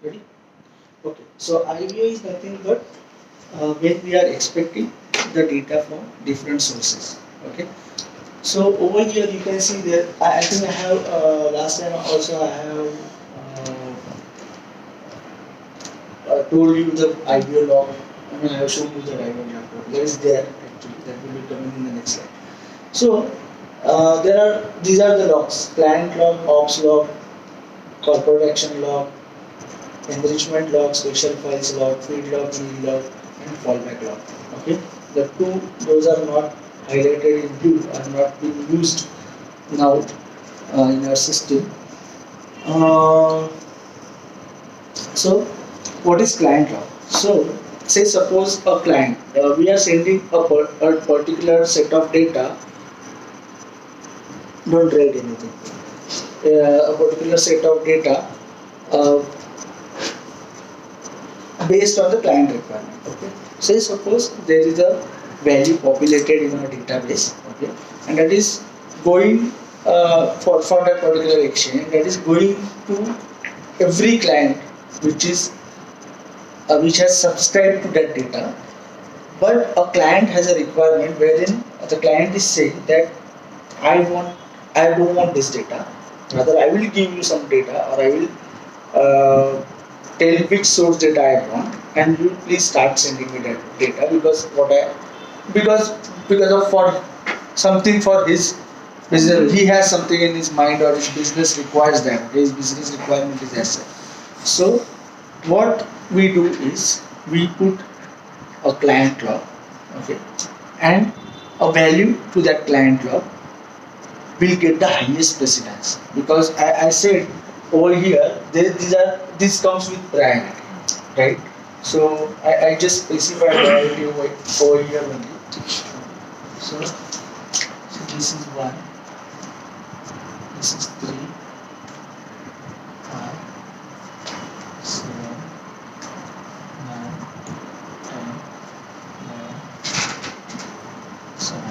Ready? Okay. So IVO is nothing but when we are expecting the data from different sources. Okay. So over here you can see that I think I have last time also I have told you the IVO log. I mean I have shown you the IVO log. There is there actually that will be coming in the next slide. So there are these are the logs: client log, ops log, corporate action log, enrichment log, special files log, feed log, meal log, and fallback log. Okay, the two those are not highlighted in blue are not being used now in our system. Uh, so, what is client log? So, say suppose a client we are sending a particular set of data. Don't write anything. A particular set of data uh, based on the client requirement. Okay. Say suppose there is a value populated in our database. Okay, and that is going for that particular exchange. That is going to every client which has subscribed to that data. But a client has a requirement wherein the client is saying that I want I don't want this data. Rather, I will give you some data, or I will tell which source data I want, and you please start sending me that data because because of for something for his business. He has something in his mind, or his business requires that. His business requirement is as such. So what we do is we put a client log, okay, and a value to that client log will get the highest precedence, because I said over here this comes with priority, right? So I just specify priority over here only. So this is 1, this is 3, 5, 7, 9, 10, 11, 7.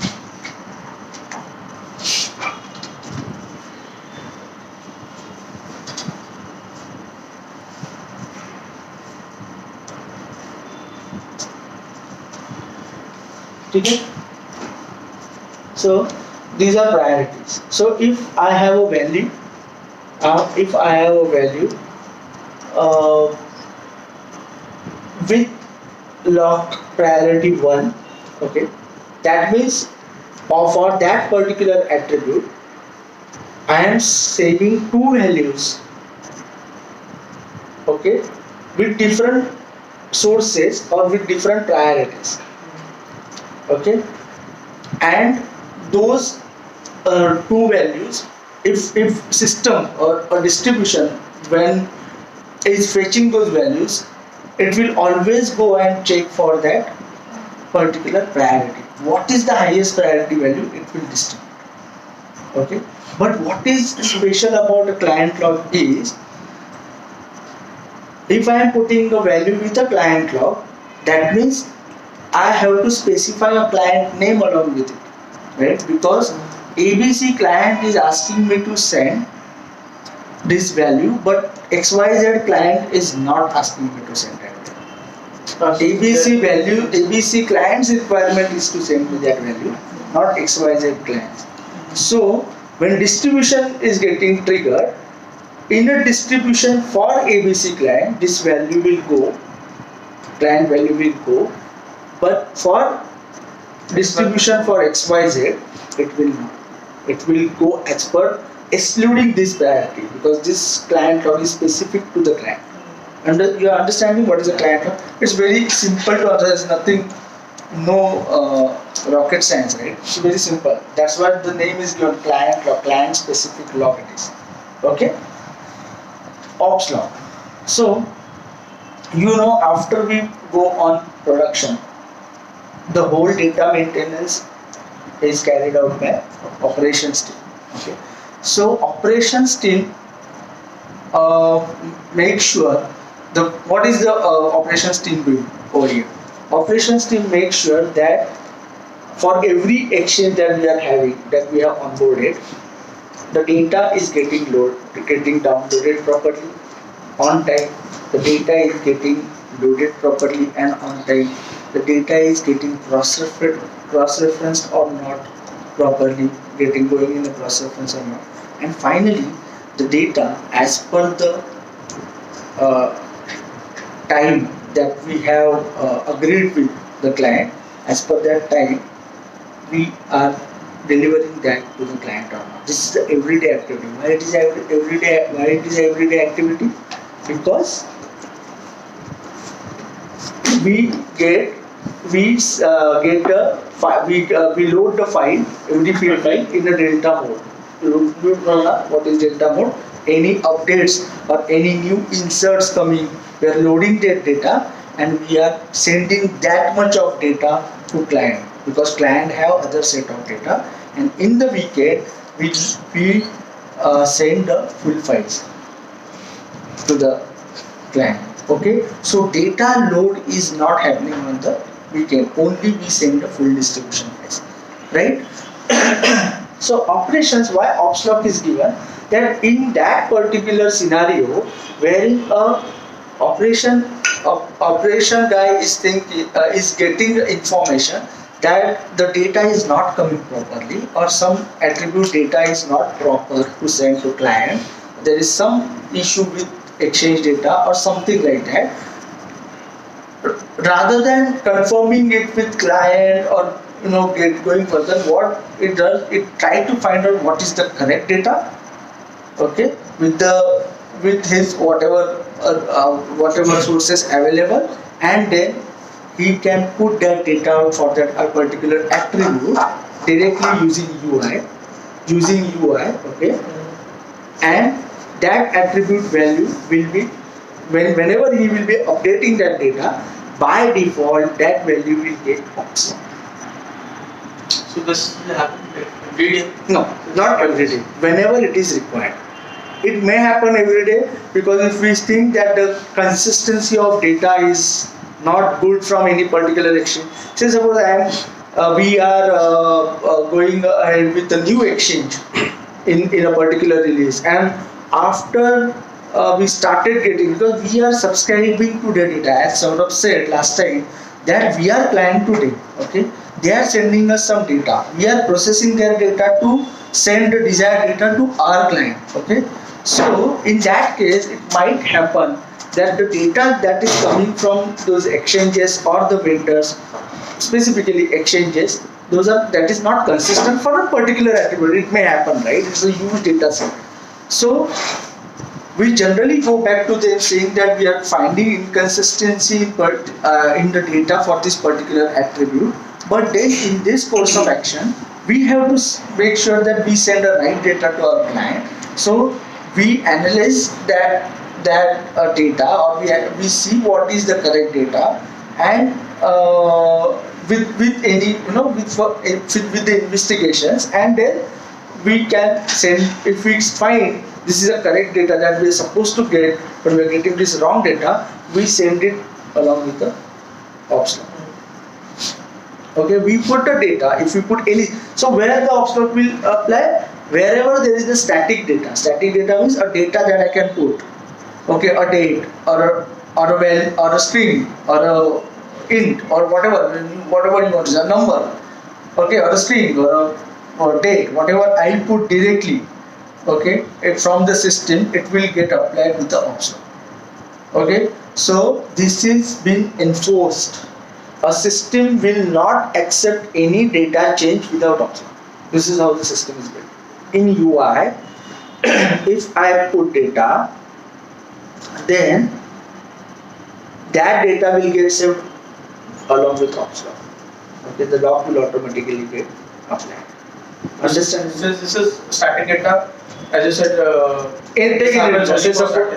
Okay. So these are priorities. So if I have a value, uh, with lock priority 1, okay, that means for that particular attribute I am saving two values, okay, with different sources or with different priorities, okay, and those two values, if system or distribution when is fetching those values, it will always go and check for that particular priority. What is the highest priority value, it will distribute. Okay, but what is special about a client log is, if I am putting a value with a client log, that means I have to specify a client name along with it, right? Because ABC client is asking me to send this value, but XYZ client is not asking me to send that value. ABC client's requirement is to send me that value, not XYZ clients. So when distribution is getting triggered, in a distribution for ABC client, this value will go, client value will go, but for distribution for XYZ, it will not. It will go as per excluding this priority, because this client log is specific to the client. And you are understanding what is a client log? It's very simple to understand. There's nothing, no rocket science, right? It's very simple. That's why the name is given client log, client specific log it is. Okay? Ops log. So, after we go on production, the whole data maintenance is carried out by operations team. Okay. So operations team make sure what is the operations team doing over here? Operations team makes sure that for every exchange that we are having, that we have onboarded, the data is getting downloaded properly. on time, the data is getting loaded properly and on time, the data is getting cross-referenced or not properly, getting going in the cross-reference or not, and finally the data as per the uh, time that we have agreed with the client, as per that time we are delivering that to the client or not. This is the everyday activity. Why it is everyday? Why it is everyday activity? Because we get get the we load the file, every field file in a delta mode. You know what is delta mode? Any updates or any new inserts coming, we are loading that data and we are sending that much of data to client, because client have other set of data, and in the weekend we send the full files to the client. Okay, so data load is not happening on the weekend, only we send the full distribution files, right? So operations, why ops log is given, that in that particular scenario wherein a operation guy is getting the information that the data is not coming properly, or some attribute data is not proper to send to client, there is some issue with exchange data or something like that, rather than confirming it with client or get going further, what it does, it try to find out what is the correct data, okay, with his whatever sources available, and then he can put that data out for that a particular attribute directly using UI, okay, and that attribute value will be, whenever he will be updating that data, by default that value will get ops. So this will happen every day? No, not every day. Whenever it is required. It may happen every day, because if we think that the consistency of data is not good from any particular exchange. Say suppose we are going ahead with a new exchange in a particular release, and after we started getting, because we are subscribing to the data, as Saurabh said last time, that we are client today, okay, they are sending us some data, we are processing their data to send the desired data to our client, okay. So in that case it might happen that the data that is coming from those exchanges or the vendors, specifically exchanges, that is not consistent for a particular attribute. It may happen, right? It's a huge data set. So we generally go back to them saying that we are finding inconsistency in the data for this particular attribute, but then in this course of action we have to make sure that we send the right data to our client. So we analyze that data, or we see what is the correct data, and with any with the investigations, and then we can send, if we find this is a correct data that we are supposed to get, but we are getting this wrong data, we send it along with the ops log. Okay, we put the data, if we put any, so where the ops log will apply, wherever there is a static data. Static data means a data that I can put, okay, a date or a val or a string or a int or whatever you want, a number, okay, or a string or date, whatever I put directly, okay, from the system, it will get applied with the ops log. Okay, so this is been enforced. A system will not accept any data change without ops log. This is how the system is built. In UI, if I put data, then that data will get saved along with ops log. Okay, the log will automatically get applied. Understand? So this is static data, as you said.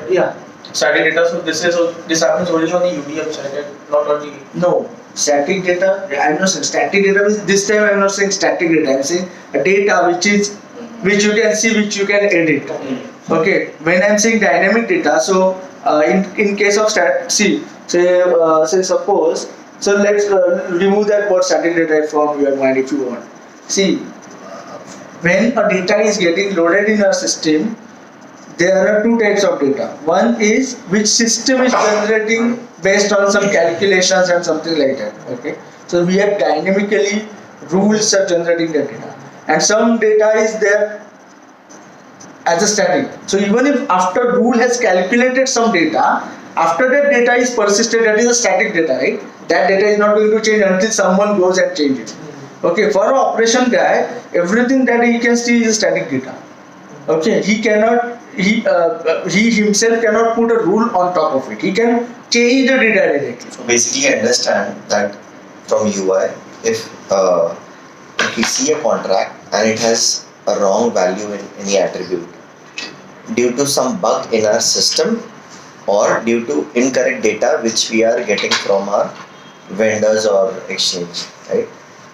Yeah. Static data. So this happens only on the UDM side, not on the. No, static data. I'm not saying static data means, this time I'm not saying static data. I'm saying a data which you can see, which you can edit. Okay. When I'm saying dynamic data, so in case of say suppose. So let's remove that word static data from your mind if you want. See, when a data is getting loaded in a system, there are two types of data. One is which system is generating based on some calculations and something like that. Okay, so we have dynamically rules are generating the data, and some data is there as a static. So even if after rule has calculated some data, after that data is persisted, that is a static data, right? That data is not going to change until someone goes and change it. Okay, for an operation guy, everything that he can see is static data. Okay, he cannot, he himself cannot put a rule on top of it. He can change the data directly. So basically, understand that from UI, if we see a contract and it has a wrong value in any attribute due to some bug in our system or due to incorrect data which we are getting from our vendors or exchange, right?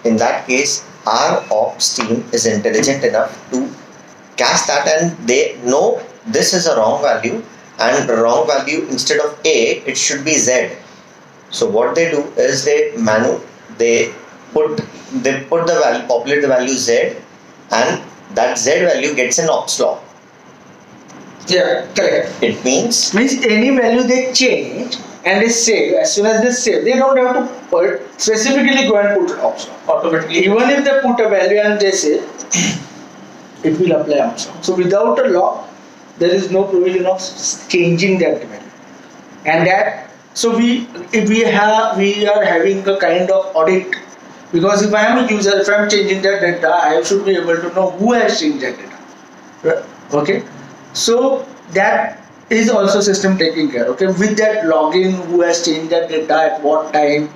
In that case, our ops team is intelligent enough to catch that and they know this is a wrong value, and wrong value instead of A it should be Z. So what they do is they put the value, populate the value Z, and that Z value gets an ops log. Yeah, correct. It means Any value they change and they save, as soon as they save, they don't have to specifically go and put option automatically. Even if they put a value and they say, it will apply option. So without a lock, there is no provision of changing that value. And that, so we are having a kind of audit, because if I am a user, if I am changing that data, I should be able to know who has changed that data. Right? Okay, so that is also system taking care. Okay, with that login, who has changed that data at what time,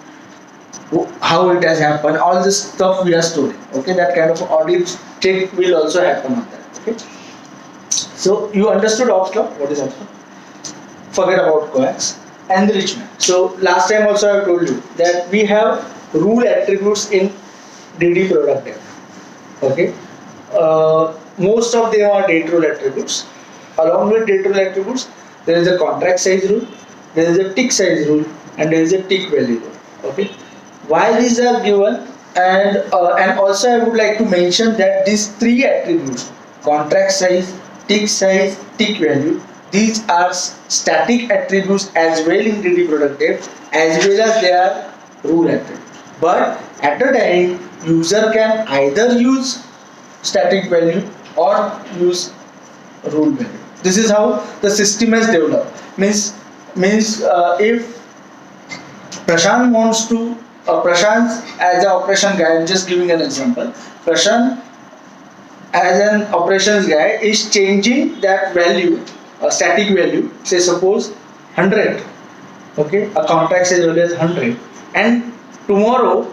how it has happened, all this stuff we are storing. Okay, that kind of audit check will also happen on that. Okay, so you understood ops law. What is ops law? Forget about coax. Enrichment. So last time also I told you that we have rule attributes in DD product dev. Okay, most of them are date rule attributes. Along with date rule attributes, there is a contract size rule, there is a tick size rule, and there is a tick value rule. Okay, why these are given, and also I would like to mention that these three attributes, contract size, tick size, tick value, these are static attributes as well in DD product dev, as well as they are rule attributes. But at the time, user can either use static value or use rule value. This is how the system has developed. Means if Prashant wants to, Prashant as an operation guy, I'm just giving an example. Prashant as an operations guy is changing that value, a static value, say suppose 100. Okay, a contract says always 100, and tomorrow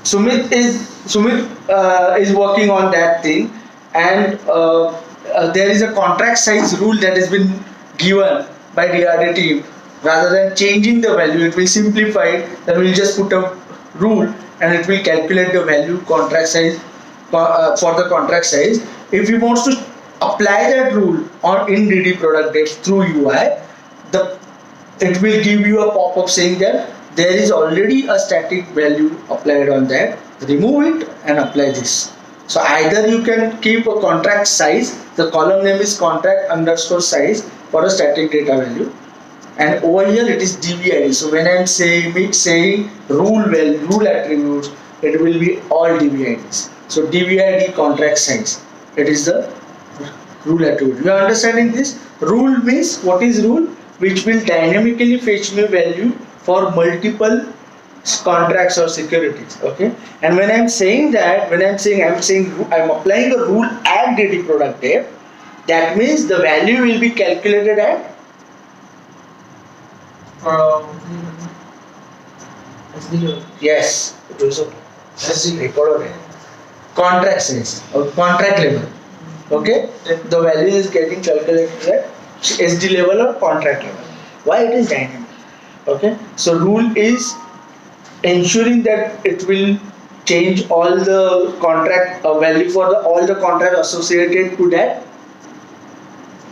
Sumit is working on that thing, and there is a contract size rule that has been given by DRD team. Rather than changing the value, it will simplify it. Then we'll just put a rule and it will calculate the value contract size for the contract size. If he wants to apply that rule on in DD product dev through UI, it will give you a pop-up saying that there is already a static value applied on that. Remove it and apply this. So either you can keep a contract size, the column name is contract underscore size for a static data value, and over here it is DVID. So when I am saying rule value, rule attributes, it will be all DVIDs. So DVID contract size, it is the rule attribute. You are understanding this? Rule means, what is rule? Which will dynamically fetch me value for multiple contracts or securities. Okay, and when I'm saying that, I'm applying a rule at DD product dev, that means the value will be calculated at yes, it was recorded contract size or contract level. Okay, the value is getting calculated at SD level or contract level. Why it is dynamic? Okay, so rule is ensuring that it will change all the contract value for all the contract associated to that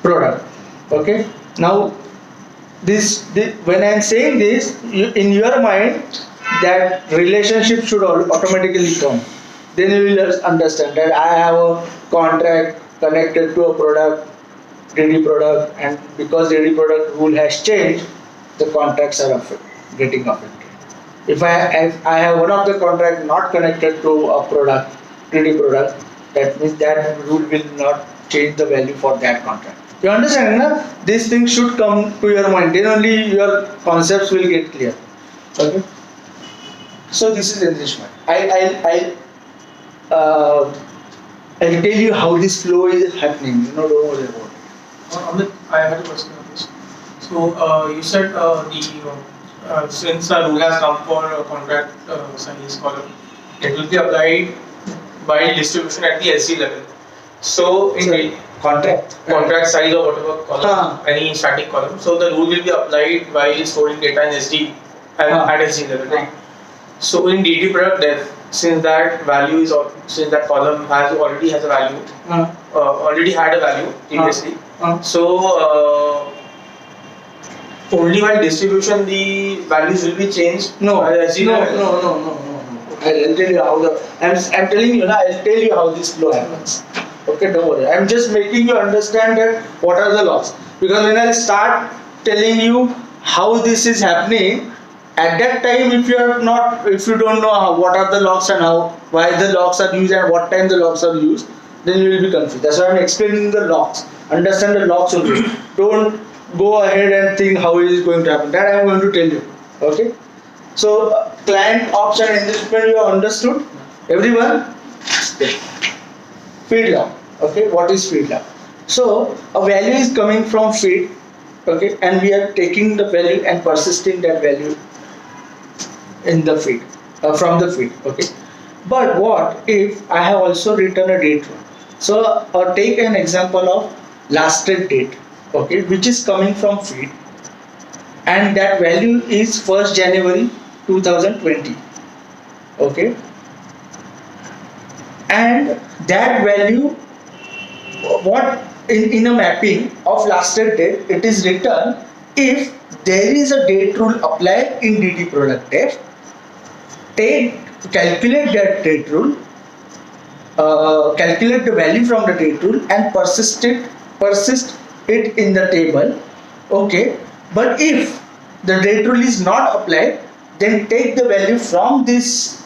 product. Okay, now this when I am saying this, in your mind that relationship should automatically come. Then you will understand that I have a contract connected to a product, DD product, and because DD product rule has changed, the contracts are getting affected. If I have one of the contract not connected to a product, DD product, that means that rule will not change the value for that contract. You understand, na? These things should come to your mind. Then only your concepts will get clear. Okay. So this is enrichment. I'll tell you how this flow is happening. Don't worry about it. Amit, I had a question on this. So you said since a rule has come for contract size column, it will be applied by distribution at the SD level. So in the contract size or whatever column, any static column, so the rule will be applied while storing data in SD at SD level, right? So in DT product depth, since that value is since that column already had a value previously, so only while distribution the values will be changed. No. I'll tell you how I'm telling you now. I'll tell you how this flow happens. Okay, don't worry. I'm just making you understand that what are the locks. Because when I start telling you how this is happening, at that time, if you don't know what are the locks and why the locks are used and what time the locks are used, then you will be confused. That's why I'm explaining the locks. Understand the locks only. Don't go ahead and think how it is going to happen. That I am going to tell you. Okay. So client option enrichment you have understood. Everyone. Feed log. Okay. What is feed log? So a value is coming from feed. Okay, and we are taking the value and persisting that value in the feed from the feed. Okay, but what if I have also written a date rule? So take an example of lasted date, okay, which is coming from feed, and that value is 1st January 2020. Okay, and that value, what in a mapping of lasted date, it is written if there is a date rule applied in DT product depth, calculate that date rule, calculate the value from the date rule and persist it in the table. Okay, but if the date rule is not applied, then take the value from this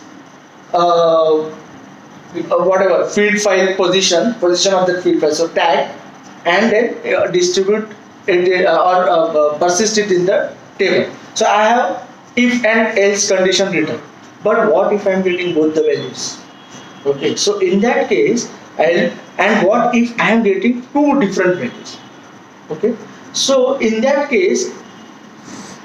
whatever feed file position of the feed file, so tag, and then distribute it or persist it in the table. So I have if and else condition written. But what if I am getting both the values? Okay, so in that case, and what if I am getting two different values? Okay, so in that case,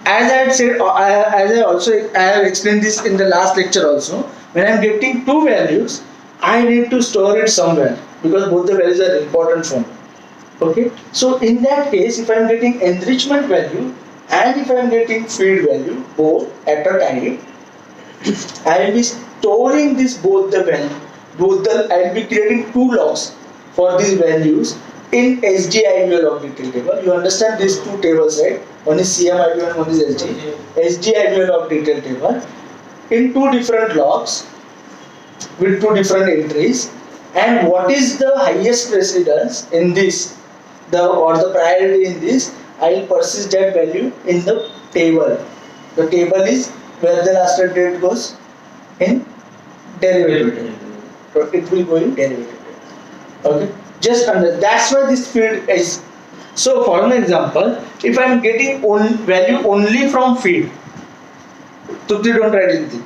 as I had said, I have explained this in the last lecture also. When I am getting two values, I need to store it somewhere because both the values are important for me. Okay, so in that case, if I am getting enrichment value and if I am getting feed value both at a time, I will be storing this I will be creating two logs for these values in SGIVO log detail table. You understand these two tables, right? One is CMIVO and one is SGIVO log detail table in two different logs with two different entries. And what is the highest precedence in this, or the priority in this? I will persist that value in the table. The table is where the last date goes in derivative table. So it will go in derivative table. Okay, just under. That's why this field is. So for an example, if I am getting value only from feed, Trupti, don't write anything.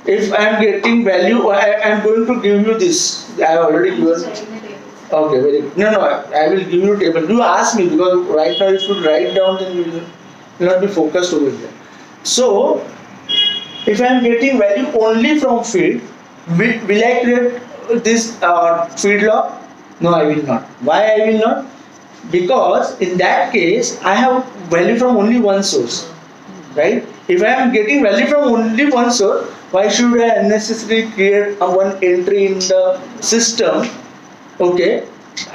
If I am getting value, I am going to give you this. I have already given. Okay, very good. No, I will give you table. You ask me because right now if you write down, then you will not be focused over here. So, if I am getting value only from feed, will I create this feed log? No, I will not. Why I will not? Because in that case, I have value from only one source, right? If I am getting value from only one source, why should I unnecessarily create one entry in the system? Okay,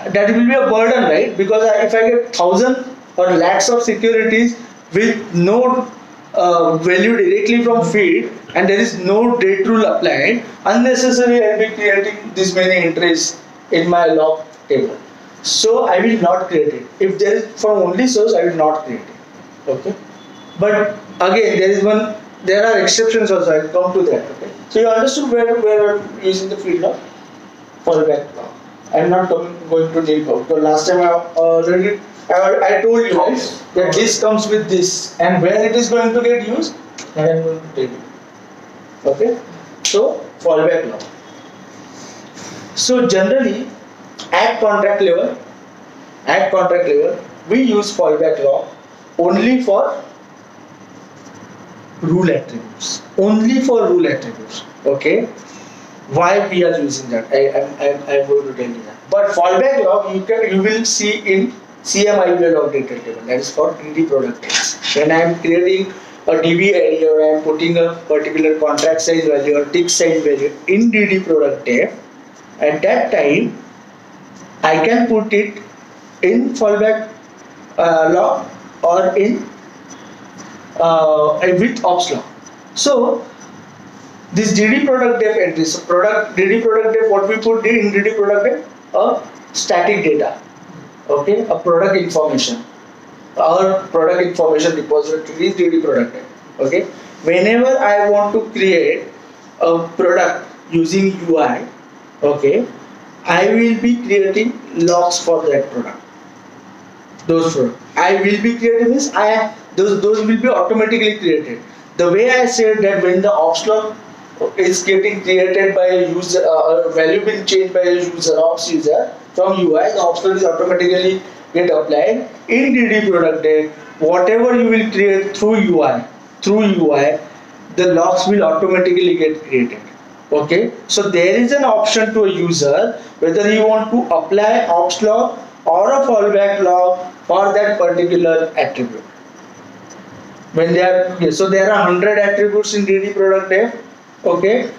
that will be a burden, right? Because if I get 1,000 or lakhs of securities with no value directly from feed and there is no date rule applied, unnecessarily I will be creating this many entries in my log table. So I will not create it. If there is from only source, I will not create it. Okay. But again, there are exceptions also. I'll come to that. Okay. So you understood where I'm using the field of fallback law. I'm not going to deal about. Because last time I told you guys that this comes with this, and where it is going to get used, I am going to tell you. Okay. So fallback law. So generally, at contract level, we use fallback law only for rule attributes. Only for rule attributes. Okay. Why we are using that? I'm going to tell you that. But fallback law you will see in CMIBL log data table. That is for DD product tags. When I am creating a DB ID or I am putting a particular contract size value or tick size value in DD product tab, at that time I can put it in fallback law or in with ops law. So this DD product def entries, so DD product def, what we put in DD product def, a static data, okay, a product information. Our product information repository is DD product def. Okay, whenever I want to create a product using UI, okay, I will be creating logs for that product. Those products I will be creating this. Those will be automatically created. The way I said that when the ops log is getting created by a user, value being changed by a user, ops user from UI, the ops log is automatically get applied in DD product def. Whatever you will create through UI, the logs will automatically get created. Okay, so there is an option to a user whether you want to apply ops log or a fallback log for that particular attribute. When they are, so there are 100 attributes in DD product def. Okay,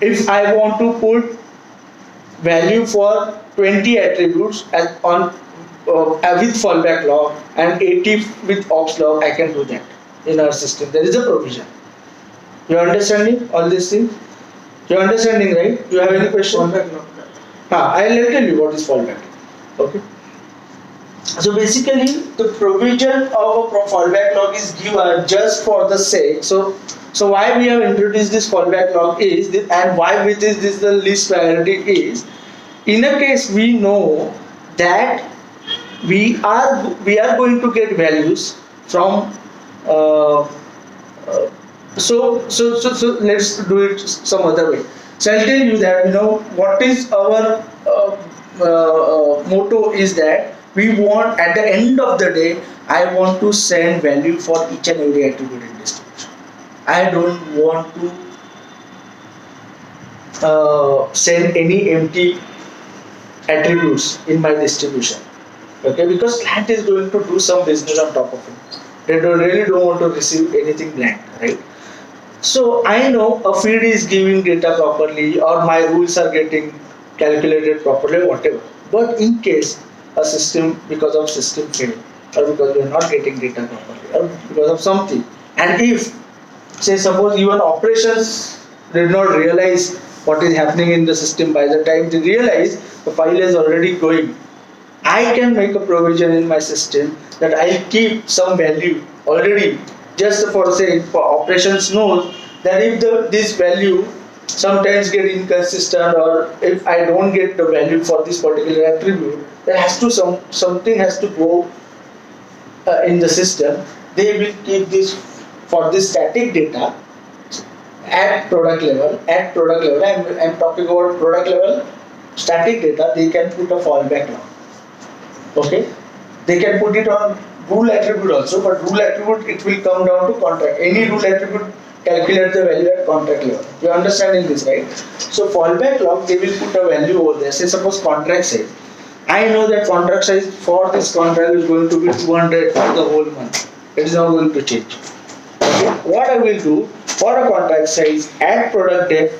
if I want to put value for 20 attributes with fallback log and 80 with ops log, I can do that in our system. There is a provision. You are understanding all these things? You are understanding, right? You have any question? Fallback law. I'll tell you what is fallback. Okay. So basically, the provision of a fallback log is given just for the sake. So why we have introduced this fallback log is this, and why with this the least priority is, in a case we know that we are going to get values from so let's do it some other way. So I'll tell you that what is our motto is that we want at the end of the day I want to send value for each and every attribute in distribution. I don't want to send any empty attributes in my distribution. Okay, because client is going to do some business on top of it. They really don't want to receive anything blank, right? So I know a feed is giving data properly or my rules are getting calculated properly, whatever. But in case a system, because of system fail or because we are not getting data properly or because of something, and if say suppose even operations did not realize what is happening in the system, by the time they realize the file is already going, I can make a provision in my system that I'll keep some value already just for say for operations knows that if this value sometimes get inconsistent or if I don't get the value for this particular attribute, there has to something has to go in the system. They will keep this for this static data at product level. I'm talking about product level static data. They can put a fallback log. Okay, they can put it on rule attribute also, but rule attribute it will come down to contract. Any rule attribute calculate the value at contract level. You are understanding this, right? So fallback log they will put a value over there. Say suppose contract size. I know that contract size for this contract is going to be 200 for the whole month. It is not going to change. Okay. What I will do for a contract size at product def,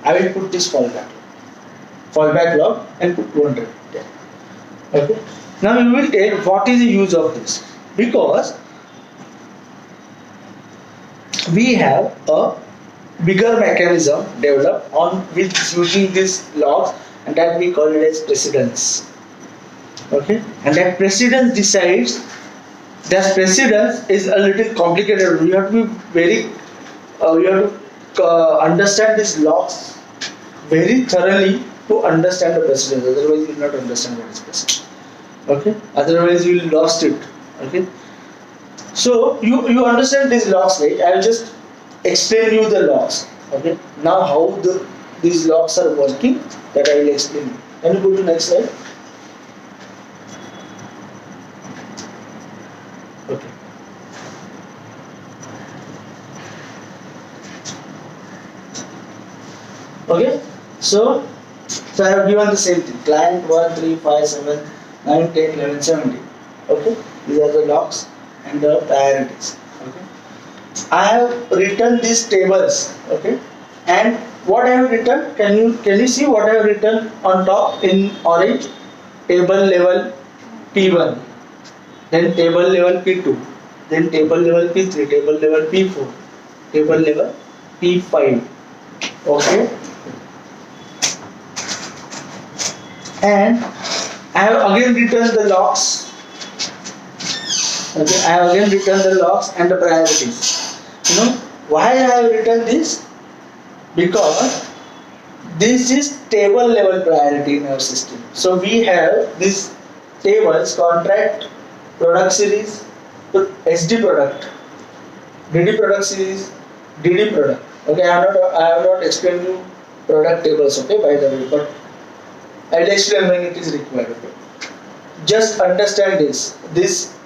I will put this fallback log and put 200 there. Okay. Now you will tell what is the use of this, because we have a bigger mechanism developed on with using these logs, and that we call it as precedence. Okay, and that precedence decides. That precedence is a little complicated. You have to be very, you have to understand these locks very thoroughly to understand the precedence. Otherwise, you will not understand what is precedence. Okay, otherwise you will lost it. Okay, so you understand these locks, right? I will just explain you the locks. Okay, now how these locks are working, that I will explain you. Can you go to next slide? Okay. Okay, so I have given the same thing. Client 1, 3, 5, 7, 9, 10, 11, 17. Okay, these are the locks and the priorities. Okay, I have written these tables. Okay, and what I have written, can you see what I have written on top in orange? Table level P1, then table level P2, then table level P3, table level P4, table level P5. Okay, and I have again written the locks. Okay, I have again written the locks and the priorities. You know why I have written this? Because this is table level priority in our system. So we have these tables: contract, product series, SD product, DD product series, DD product. Okay, I have not explained you product tables. Okay, by the way, but I'll explain when it is required. Okay, just understand this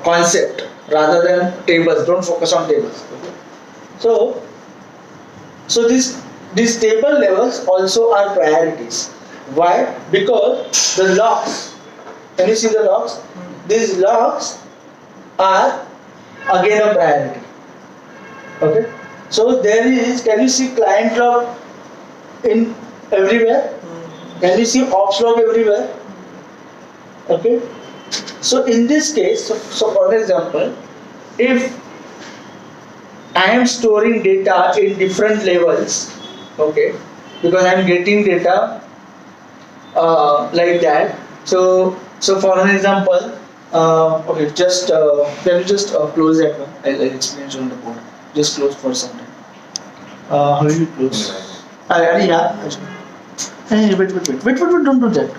concept rather than tables. Don't focus on tables. Okay, so these table levels also are priorities. Why? Because the locks. Can you see the locks? These locks are again a priority. Okay. So there is. Can you see client log in everywhere? Can you see ops log everywhere? Okay. So in this case, so for example, if I am storing data in different levels, okay, because I am getting data like that. So for an example, okay, just can you just close that one? I'll explain it on the board. Just close for some time. How do you close? Yeah. Hey, wait, don't do that.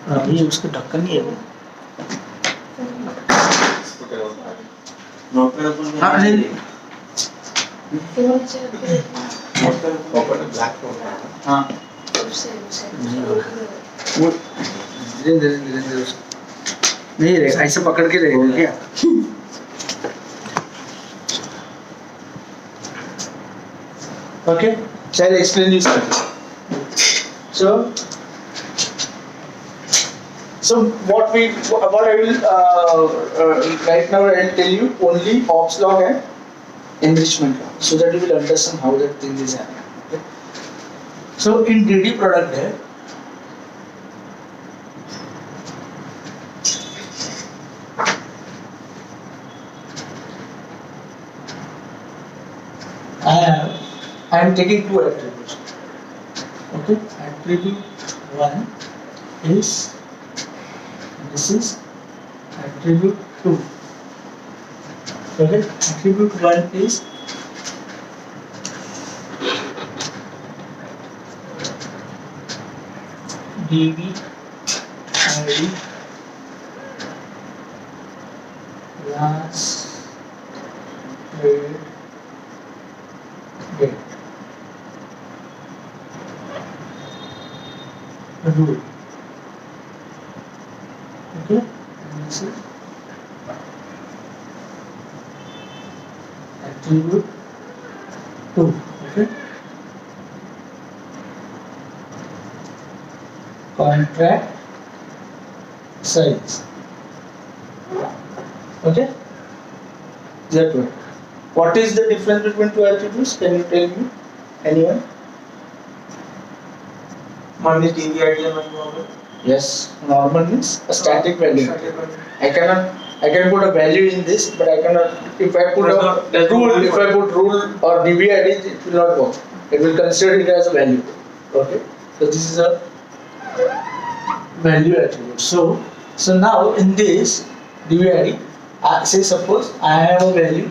ये उसका ढक्कन नहीं है हाँ नहीं हाँ वो धीरे नहीं रहेगा ऐसे पकड़ के रहेगा क्या okay shall I explain this so what I will right now I will tell you only ops log and enrichment log so that you will understand how that thing is happening. Okay? So in DD product there I am taking two attributes. Okay, attribute 1 is this is attribute 2. Okay, attribute 1 is DB ID last trade date rule. Okay, and this is attribute 2. Okay, contract size. Okay, that one. What is the difference between two attributes? Can you tell me? Anyone? One is DB ID and one normal. Yes, normal means a static value. I can put a value in this, but I cannot. If I put a rule, if I put rule or DB ID, it will not work. It will consider it as a value. Okay. So this is a value attribute. So now in this DVID, say suppose I have a value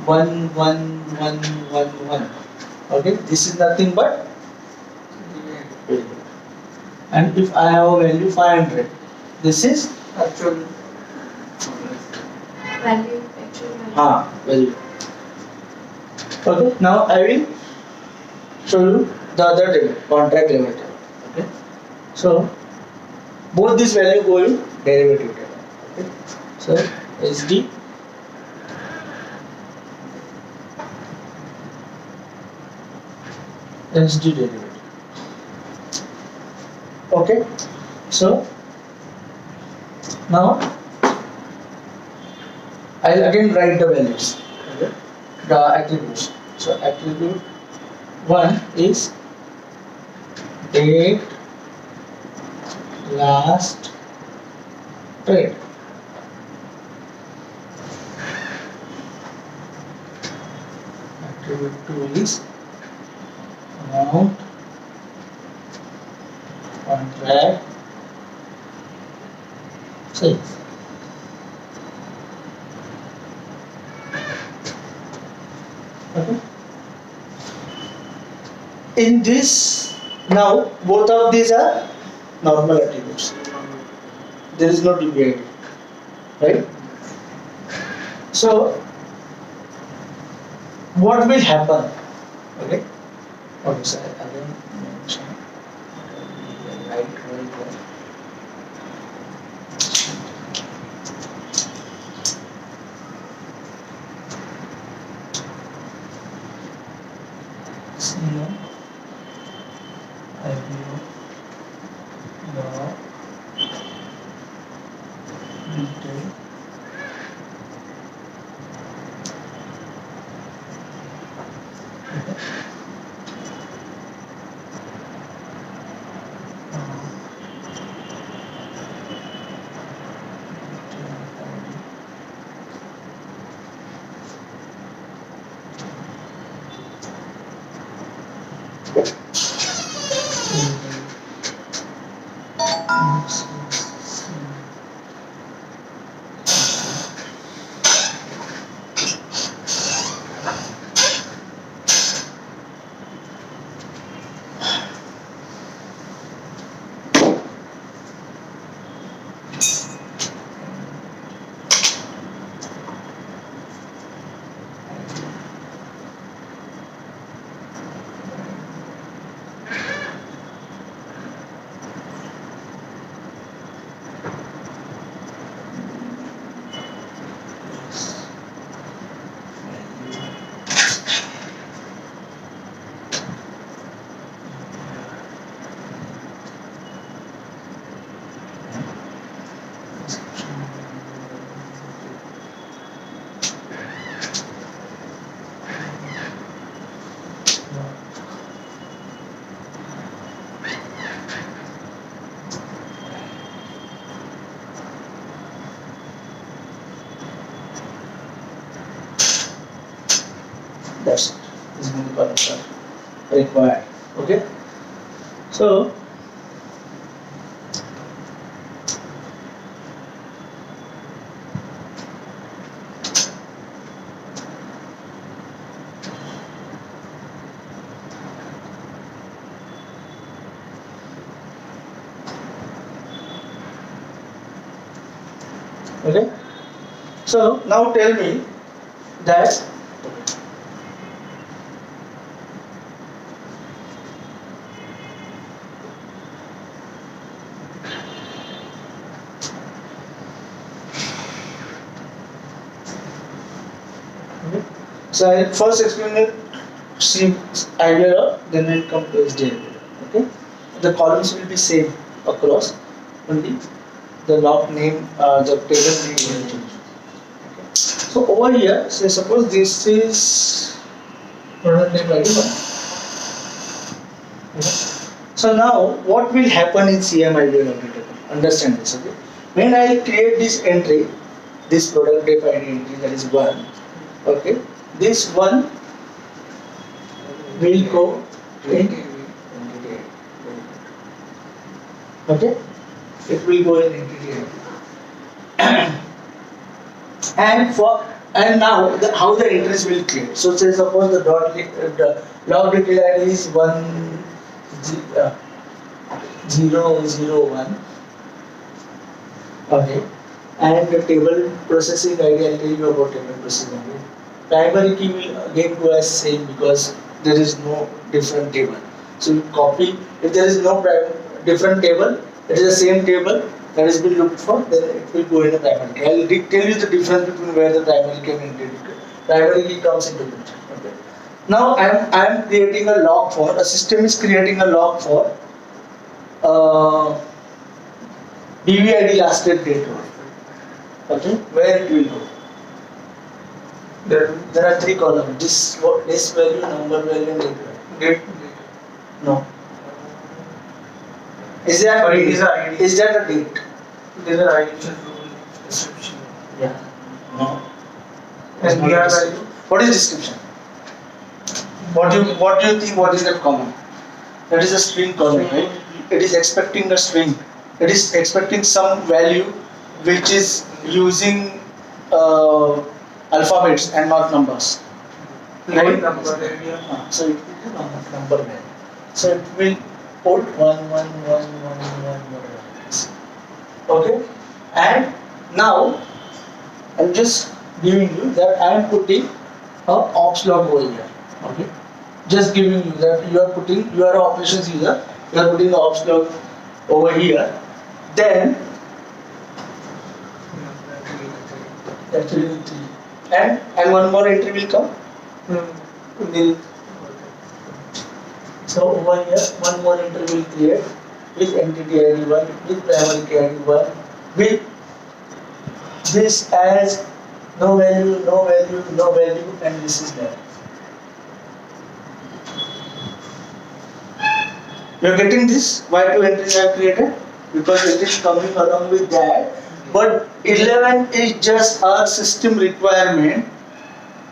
11111. Okay, this is nothing but value. And if I have a value 500, this is Actual. Value, actual value. value. Okay, now I will show you the other table, contract level table. Okay, so both this value go in derivative table. Okay, so SD derivative. Okay, so now I'll again write the values. Okay, the attributes. So attribute 1 is date last trade. Attribute 2 is amount contract sales. Okay. In this, now both of these are normal attributes. There is no DVID, right? So what will happen? Okay. Okay, so again mention right. No, I will the detail That's it. This is the columns are required. Okay. So okay. So now tell me that okay. So I first explain it C idea, then it come to SDI. Okay. The columns will be same across, only the log name, the table name will change. Okay. So over here, say suppose this is product name ID 1. Okay. So now what will happen in CMID login table? Understand this, okay? When I create this entry, this product data ID entry, that is 1, okay, this 1 will go in Okay, it will go in entity ID. And now how the entries will create. So say suppose the log detail ID is 001. Okay, and the table processing ID, I'll tell you about table processing ID. Primary key will again go as same because there is no different table. So you copy, if there is no different table, it is the same table that has been looked for, then it will go in a primary key. I'll tell you the difference between where the primary key and primary key comes into picture. Okay. Now I'm creating a log for, a system is creating a log for DVID last date. Okay, where it will go? There are three columns. This value, number value, and date value. Date. No. Is that But a it date? is a ID. Is that a date? These are ID rule description. Yeah. No. And we are value. What is description? What do you think? What is that column? That is a string column, right? It is expecting a string. It is expecting some value which is using alphabets and not numbers. Right? Number area. So it will be number value. So it will put 11111 whatever it is. Okay? And now I'm just giving you that I am putting a ops log over here. Okay? Just giving you that you are an operations user, you are putting the ops log over here. Then actually 3. And one more entry will come. So over here, one more entry will create with entity ID 1, with primary key ID 1, with this as no value, no value, no value, and this is there. You are getting this? Why two entries are created? Because it is coming along with that. But 11 is just a system requirement,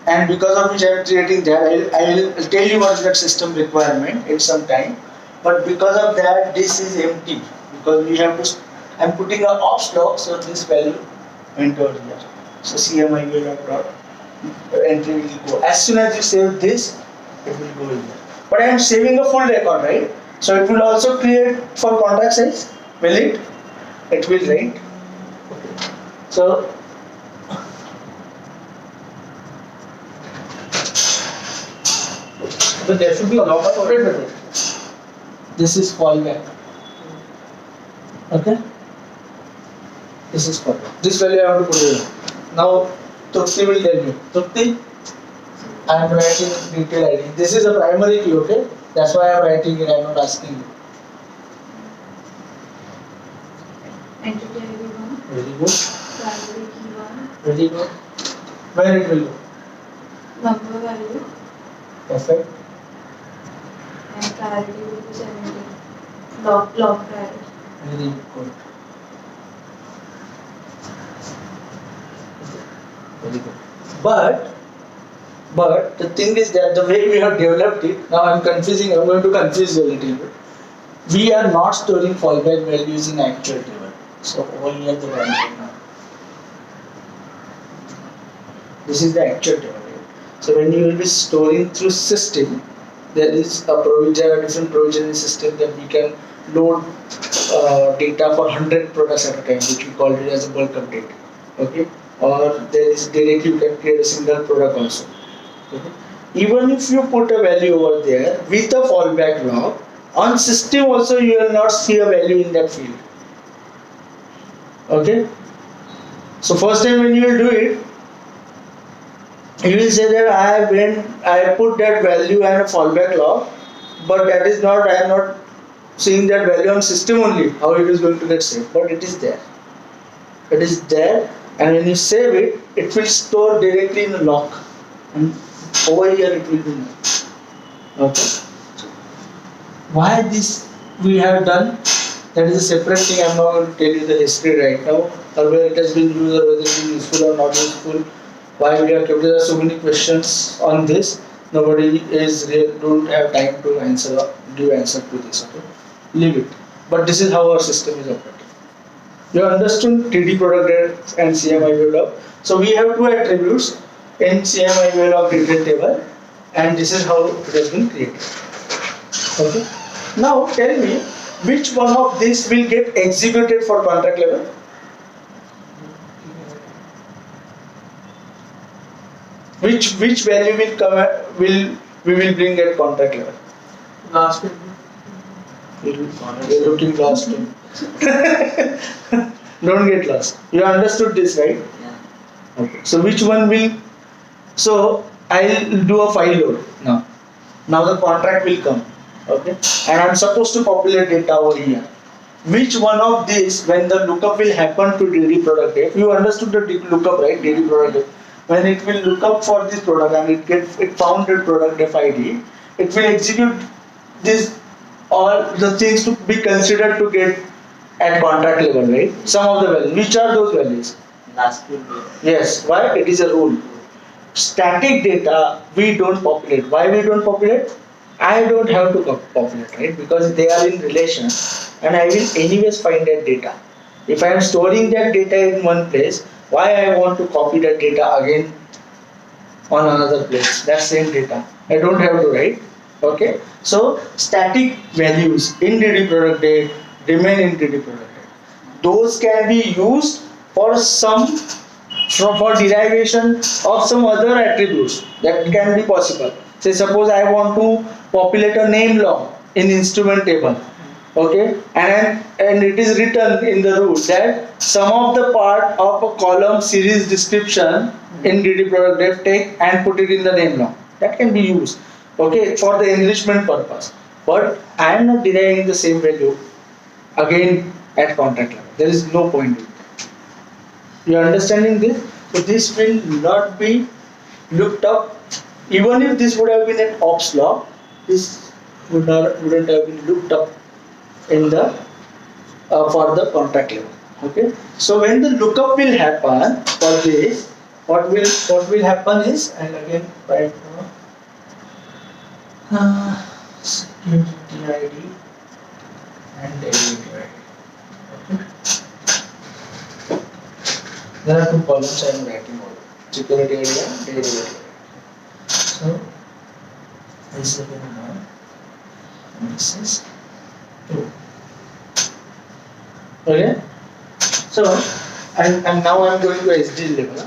and because of which I am creating that, I will tell you what is that system requirement in some time. But because of that, this is empty because we have to. I am putting a ops log, so this value entered here. So CMI entry will go. As soon as you save this, it will go in there. But I am saving a full record, right? So it will also create for contract size. Will it? It will, right? Okay. So there should be a log for it. This is fallback. Okay? This is fallback. This value I have to put it. Now Trupti will tell you. Trupti, I am writing detail ID. This is a primary key, okay? That's why I am writing it, I am not asking you. Entity ID 1, Very good. primary key 1, Very good. Where it will go? number value, Perfect. and priority will be 70. Log priority. Very good. Very good. But the thing is that the way we have developed it, now I'm going to confuse you a little bit. We are not storing fallback values in actual table. So over here the value now. This is the actual table. So when you will be storing through system, there is a different provisioning system that we can load data for 100 products at a time, which we call it as a bulk update. Okay? Or there is directly you can create a single product also. Okay? Even if you put a value over there with a fallback log, on system also you will not see a value in that field. Okay? So first time when you will do it, you will say that I put that value and a fallback log, but that is not, I am not seeing that value on system only, how it is going to get saved, but it is there. It is there, and when you save it, it will store directly in the log, and over here it will be known. Okay. Why this we have done? That is a separate thing. I am not going to tell you the history right now, or whether it has been used, or whether it is useful or not useful. Why we have kept, there are so many questions on this. Nobody is don't have time to give answer to this. Okay, leave it. but this is how our system is operating. You understood TD product date and CMI log. So we have two attributes in CMI log detail table, and this is how it has been created. Okay. Now tell me which one of these will get executed for contract level? Which value will come will we will bring at contract level? Last bit. You're looking lost. Don't get lost. You understood this, right? Yeah. Okay. So which one will? So I'll do a file load now. Now the contract will come. Okay. And I'm supposed to populate data over here. Which one of these, when the lookup will happen to DD product date? You understood the lookup, right? DD product date. When it will look up for this product and it found the product def ID, it will execute this all the things to be considered to get at contract level, right? Some of the values. Which are those values? Last will be. Yes. Why? It is a rule. Static data we don't populate. Why we don't populate? I don't have to populate, right? Because they are in relation, and I will anyways find that data. If I am storing that data in one place, why I want to copy that data again on another place? That same data. I don't have to, right? Okay. So static values in DD product date remain in DD product date. Those can be used for some for derivation of some other attributes that can be possible. Say suppose I want to populate a name log in instrument table. Okay, and it is written in the rule that some of the part of a column series description in DD product date take and put it in the name log. That can be used, okay, for the enrichment purpose. But I am not deriving the same value again at contract level. There is no point in it. You are understanding this? So this will not be looked up. Even if this would have been an ops log, this wouldn't have been looked up in the for the contract level. Okay. So when the lookup will happen for this, what will happen is, and again right now, security ID and derivative ID. Okay. There are two columns I am writing over. Security ID and derivative ID. So this is again 1 and this is 2. Okay. So and now I am going to SD level.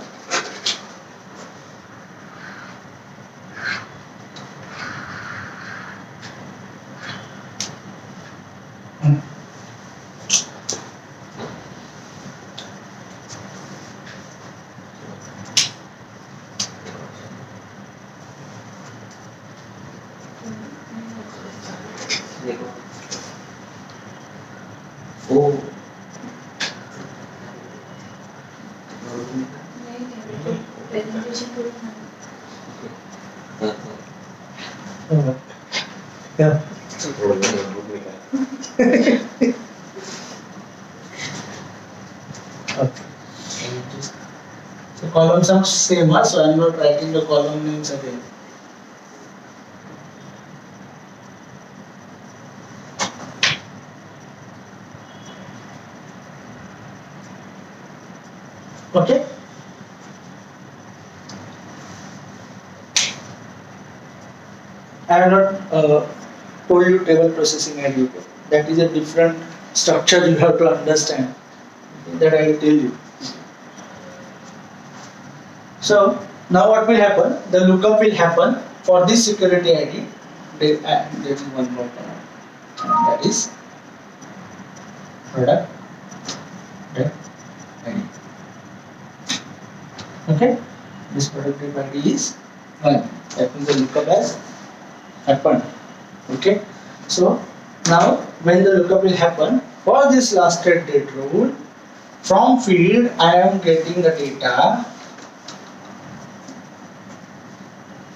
देखो. Oh. नहीं presentation पूरी Yeah. Okay. So columns are same, so I am not writing the column names again. Okay. I have not told you table processing and you. That is a different structure you have to understand. That I will tell you. So now what will happen? The lookup will happen for this security ID. There is one more term, and that is product ID. Okay, this product ID is 1. That means the lookup has happened. Okay, so now when the lookup will happen for this last date rule, from field I am getting the data,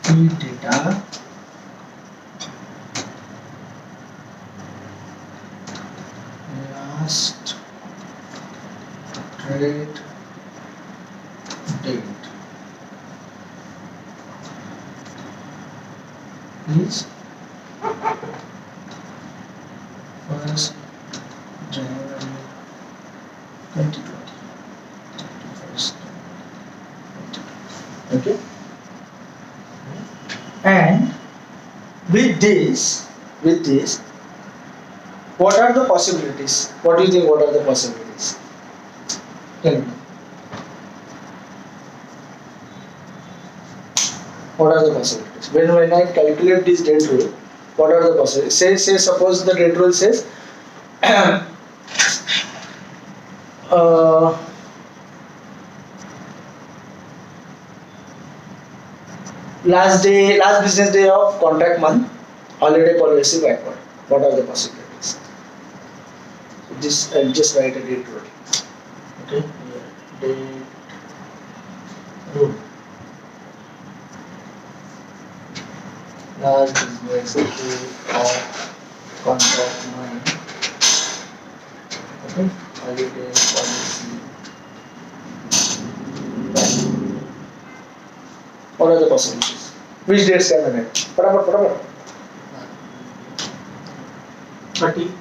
field data, last trade date is first January 2020. 31st. Okay. And with this, what are the possibilities? What do you think? What are the possibilities? Tell me. What are the possibilities? When I calculate this date rule, what are the possibilities? Say suppose the date rule says uh, last business day of contract month, holiday policy backward. What are the possibilities? This I'll just write a date rule. Okay, here, date rule. Last business day of contract month. Okay, holiday policy backward. What are the possibilities? Which dates can I write? Fatapat. 30.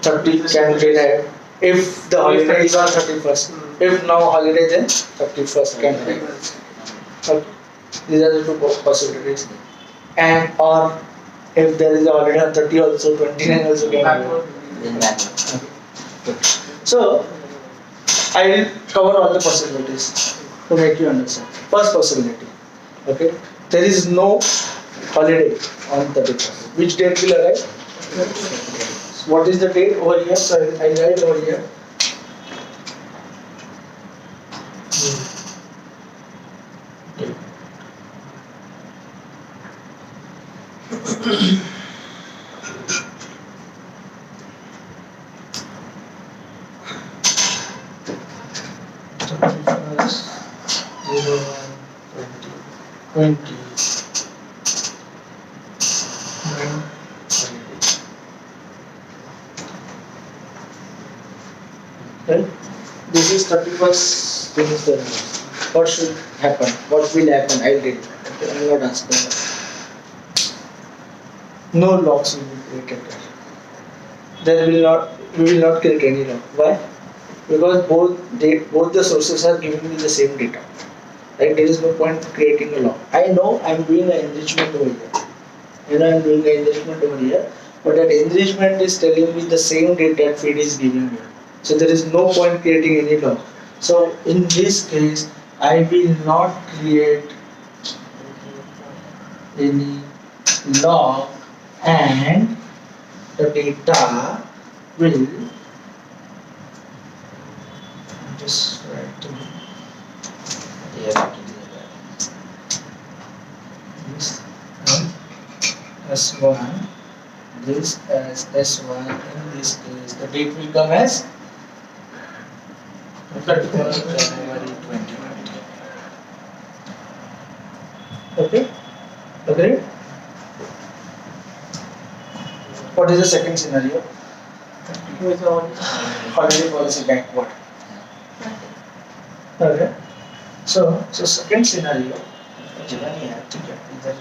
30 can be write. If the holiday is on 31st. If now holiday, then 31st can be write. Okay. These are the two possibilities. And or if there is a holiday on 30 also, 29 also can be write. Then that Okay. So I will cover all the possibilities to make you understand. First possibility. Okay. There is no holiday on 31st. Which date will arrive? What is the date over here? So I write over here. Right? This is 31st. This is the what should happen? What will happen? I'll tell you. Okay, I'm not asking. No locks will be created there. There will not. We will not create any lock. Why? Because both the sources are giving me the same data. Right? There is no point creating a lock. I know I'm doing an enrichment over here. I'm doing an enrichment over here, but that enrichment is telling me the same data that feed is giving me. So there is no point creating any lock. So in this case, I will not create any lock, and the data will just writing this S1, this as S1. In this case, the date will come as 31st January 2020. Okay? Agreed? What is the second scenario? Holiday policy backward. Okay. So second scenario. Jiwani है ठीक है इधर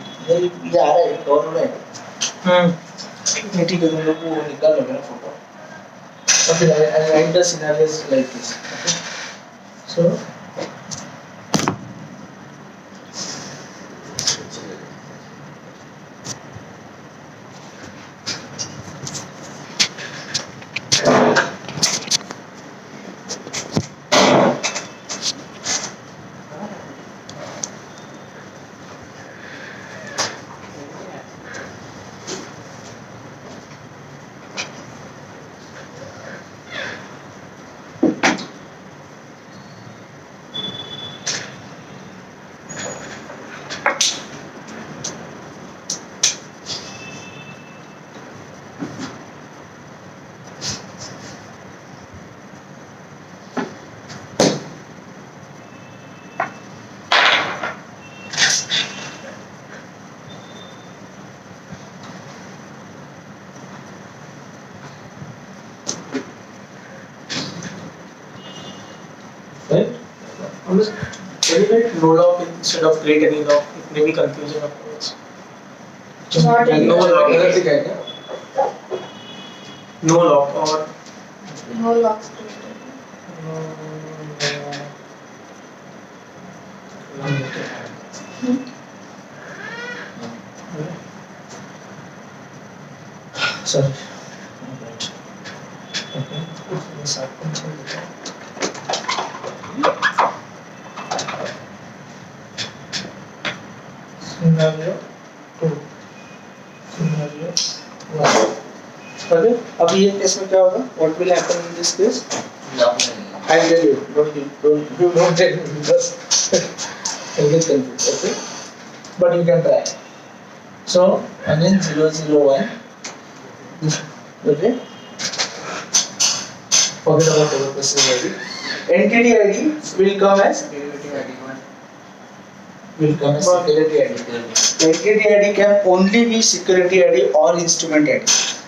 ये आ रहा है कौन हो रहा है ठीक है तुम लोग वो निकाल लोगे ना photo okay I write the scenarios like this okay so right? Can you write no lock instead of create any lock? It may be confusing afterwards. Not And no any lock. lock. गलत ही कहेंगे. No lock or No locks created. Sorry. Right. Okay. Yes, I can change it. Scenario 2. Scenario 1. Okay. अब ये case में क्या होगा? What will happen in this case? I'll tell you. Don't tell me because I'll get confused. Okay. But you can try. So again 001. Okay. Forget about the person ID. Entity ID will come as security ID. Entity ID can only be security ID or instrument ID.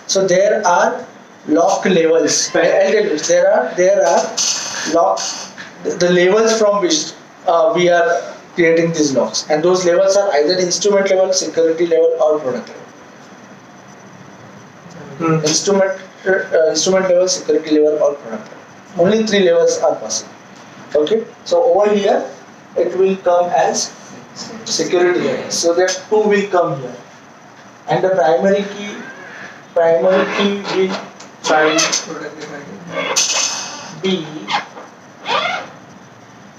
So there are lock levels. I'll tell you, there are lock the levels from which we are creating these locks, and those levels are either instrument level, security level, or product level. Instrument level, security level, or product level. Only 3 levels are possible. Okay. So over here it will come as security level. So that 2 will come here, and the primary key will be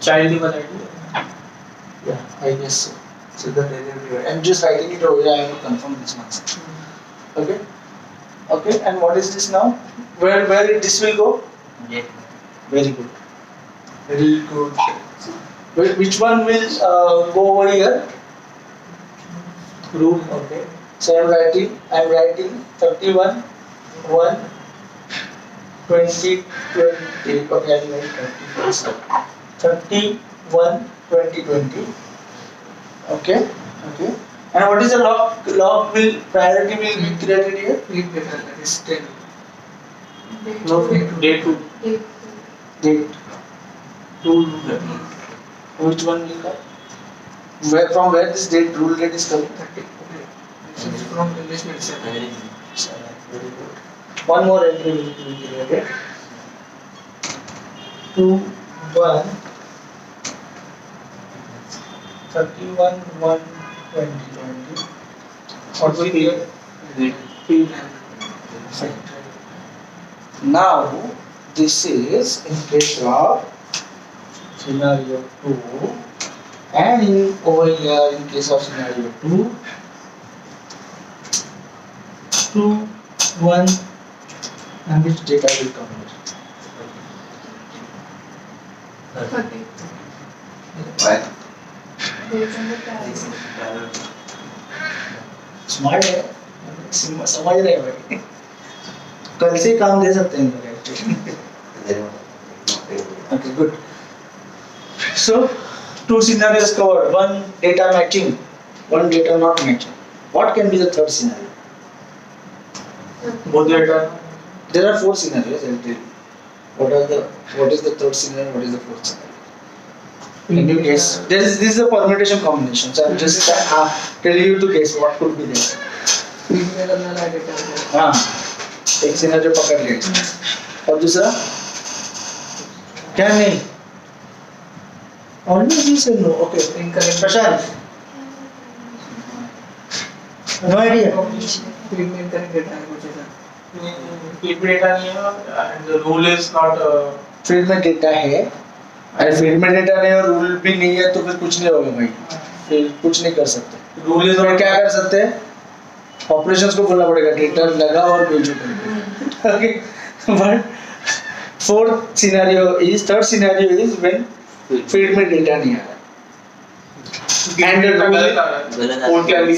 Child level ID. yeah, I guess so. So the derivative. I'm just writing it over here. I have to confirm this one. Okay. Okay. And what is this now? Where this will go? Yeah. Very good. Very good. Which one will go over here? Room. Okay. So I'm writing 31 1 20 20. Okay, I'll write 20 first. 31 20 20. Okay. Okay. And what is the lock will priority will be created here? That is 10. Date No, two. day 2. Date Date. Rule. Which one will come? From where this rule date is coming? 30. From English medicine. Very good. One more entry will be created. 2 1 31 1 20 20. What will be here? Now this is in case of scenario 2, and in over here in case of scenario 2 1, and which data will come here? 30. Why? Dates and the priority. Smart है समझ रहे हैं भाई कल से काम दे सकते हैं इनको okay good so 2 scenarios covered, 1 data matching, 1 data not matching. What can be the third scenario? Both data. There are 4 scenarios. I'll tell you. What is the third scenario? What is the fourth scenario? Can you guess? This is a permutation combination. So I'm just telling you to guess what could be there. हाँ, एक scenario पकड़ लिया और दूसरा क्या नहीं? Always you say no. Okay. Incorrect. Prashant. No idea. Feedback data नहीं है and the rule is not. Field में डेटा है, अरे फील्ड में डेटा नहीं और रूल भी नहीं है तो फिर कुछ नहीं होगा भाई, फिर कुछ नहीं कर सकते. Rule is तो not. क्या कर सकते हैं? ऑपरेशंस को बोलना पड़ेगा डेटा लगा और भेजो करके. Okay, but third scenario is when field में डेटा नहीं आ रहा and the rule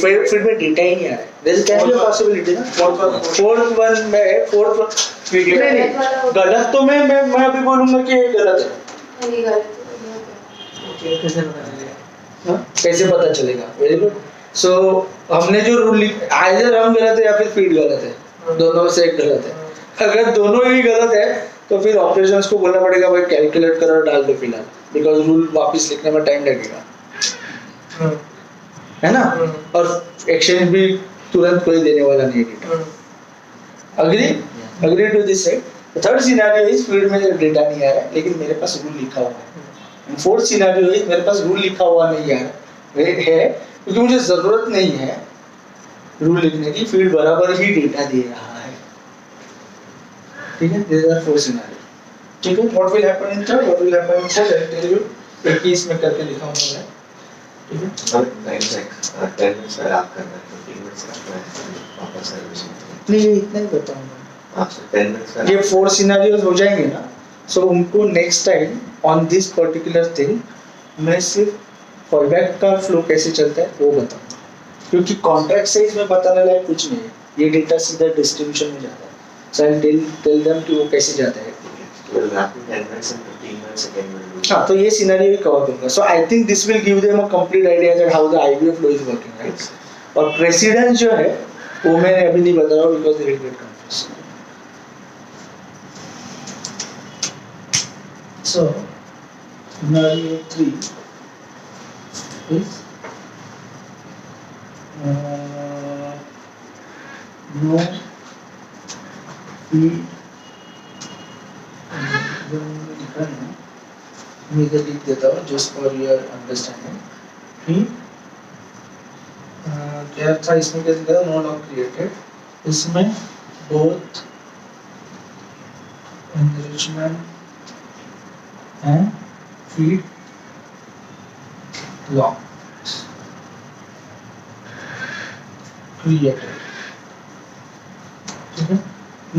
फील्ड में डेटा ही नहीं आ रहा है. देयर कैन बी पॉसिबिलिटी ना. फोर्थ वन में नहीं गलत तो मैं अभी बोलूंगा कि ये गलत है. ये गलत है. कैसे पता चलेगा? Very good. सो हमने जो रूल आइदर हम गलत है या फिर फीड गलत है, दोनों में से एक गलत है. अगर दोनों ही गलत है तो फिर ऑपरेशंस को बोलना पड़ेगा भाई कैलकुलेट करो और डाल दो फिलहाल, बिकॉज रूल वापस लिखने में टाइम लगेगा, है ना. और एक्सचेंज भी तुरंत कोई देने वाला नहीं है. Agree to this set. Third scenario is field में डेटा नहीं आ रहा है लेकिन मेरे पास रूल लिखा हुआ है. फोर्थ सिनेरियो इज मेरे पास रूल लिखा हुआ नहीं आ रहा है क्योंकि मुझे जरूरत नहीं है रूल लिखने की, फील्ड बराबर ही डेटा दे रहा है. ठीक है, दिस आर फोर सिनेरियो. ठीक है, what will happen in third, what will happen in fourth, I tell you. एक ही इसमें करके लिखा हुआ है. ठीक है, और टाइम चेक 10 मिनट्स अगर आप कर रहे हैं 15 मिनट्स करना है वापस सर्विस नहीं ये इतना ही बताऊंगा. आपसे 10 मिनट्स ये फोर सिनेरियोज हो जाएंगे ना, सो उनको next time on this particular thing मैं सिर्फ फॉलबैक का फ्लो कैसे चलता है वो बताऊंगा, क्योंकि कॉन्ट्रैक्ट साइज में बताने लायक कुछ नहीं है. ये डेटा सीधा डिस्ट्रीब्यूशन में जाता है. सो आई टेल देम कि वो कैसे जाता है. will happen 10 minutes and 15 minutes again will do. हाँ, तो ये सिनेरियो भी कवर करूंगा. So I think this will give them a complete idea that how the IBO flow is working, right. और प्रेसिडेंस जो है वो मैंने अभी नहीं बता रहा हूँ because they will get confuse. So, scenario 3 is no fee. मैं इधर लिख देता हूँ just for your understanding. fee क्या था इसमें, क्या लिखा था, नो लॉग क्रिएटेड. इसमें both enrichment and feed logs created. ठीक है,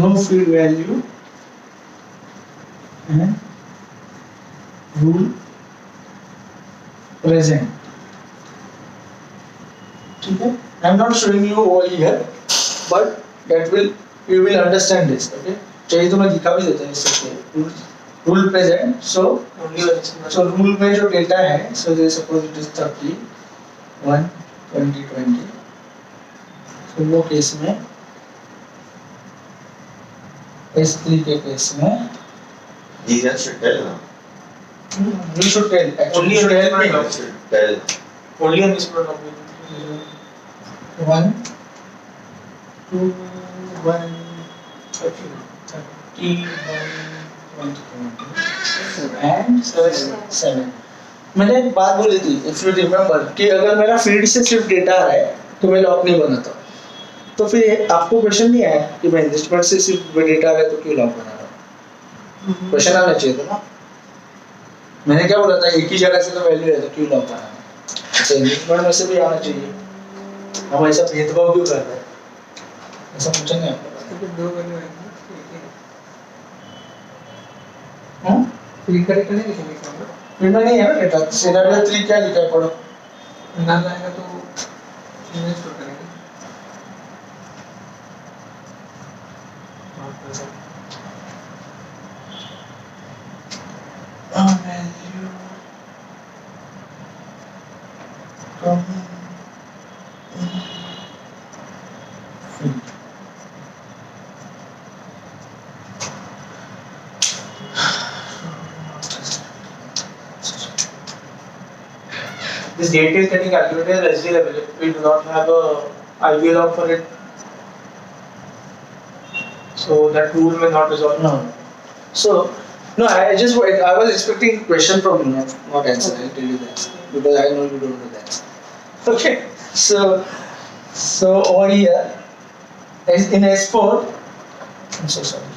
no feed value and rule present. ठीक है, I am not showing you over here, but that will you will understand this. Okay, चाहिए तो मैं दिखा भी देता हूँ इससे. Rule present. सो रूल में जो डेटा है, सो दे सपोज इट इज 30 1 20 20. तो वो केस में S3 के केस में Jesus should tell now. you should tell actually, Only you should help me. enrichment Should tell. Only on this product. 1 2 1 30 1 20 and 7. मैंने एक बात बोली थी, इफ यू रिमेम्बर, कि अगर मेरा फील्ड से सिर्फ डेटा आ रहा है तो मैं लॉक नहीं बनाता. तो फिर आपको क्वेश्चन नहीं आया कि मैं इन्वेस्टमेंट से सिर्फ डेटा आ रहा है तो क्यों लॉक बना रहा हूँ. क्वेश्चन आना चाहिए था ना. मैंने क्या बोला था, एक ही जगह से तो वैल्यू है तो क्यों लॉक बनाना. तो इन्वेस्टमेंट में से भी आना चाहिए. हम ऐसा भेदभाव क्यों कर रहे हैं, ऐसा पूछा नहीं आपको. दो वैल्यू आएंगे हाँ, फ्री करेक्ट नहीं लिखेंगे क्या? फिर में नहीं है ना डेटा. सिनेरियो 3 क्या लिखा है पढ़ो. नाम आएगा तो इन्वेस्ट करेंगे. Value from field. This data is getting calculated at SD level. We do not have a IBA log for it. So that rule may not resolve. No. So, no, I was expecting question from you, not answer. I'll tell you the answer because I know you don't know the answer. Okay. So over here, in S4, I'm so sorry.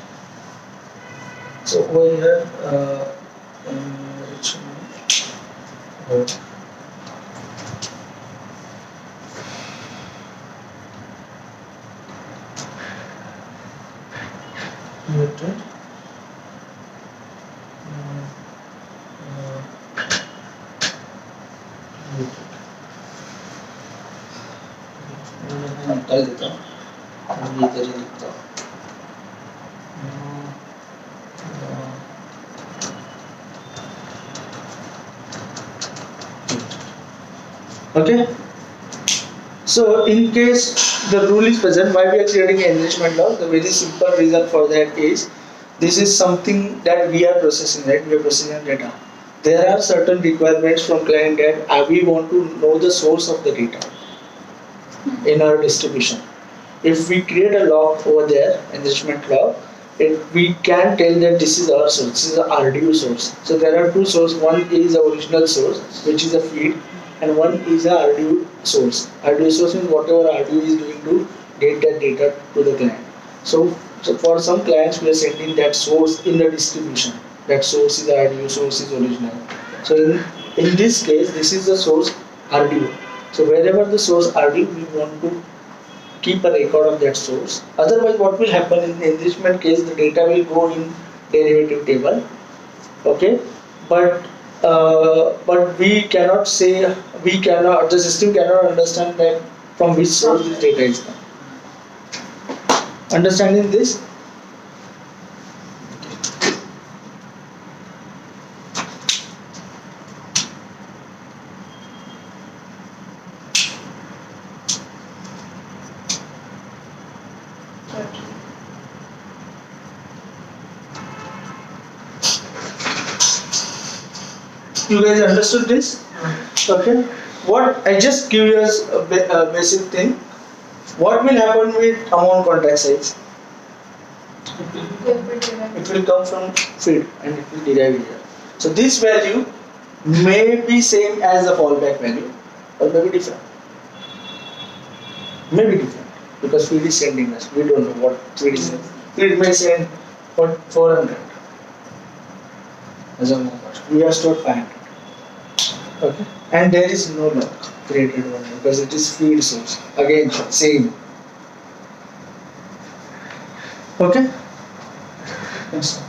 So over here, created मैं निकाल देता हूँ, मैं इधर ही लिखता हूँ. Okay. So in case the rule is present, why we are creating an enrichment log? The very simple reason for that is this is something that we are processing, right? We are processing data. There are certain requirements from client that we want to know the source of the data in our distribution. If we create a log over there, enrichment log, we can tell that this is our source, this is the RDU source. So there are two sources, one is the original source, which is a feed, and one is the RDU source. RDU source means whatever RDU is going to get that data to the client. So for some clients, we are sending that source in the distribution. That source is RDU, source is original. So in this case, this is the source RDU. So wherever the source RDU, we want to keep a record of that source. Otherwise, what will happen in the enrichment case, the data will go in derivative table. Okay, but we cannot say, the system cannot understand that from which source this data is come. Understanding this? You guys understood this? Okay. What I just give you as a basic thing. What will happen with amount contract size? It will come from feed and it will derive here. So this value may be same as the fallback value, or may be different. May be different because feed is sending us. We don't know what feed is sending. Feed may send for 400 as a moment. We have stored 500. Okay, and there is no lock created one because it is feed source. Again, same. Okay. Yes.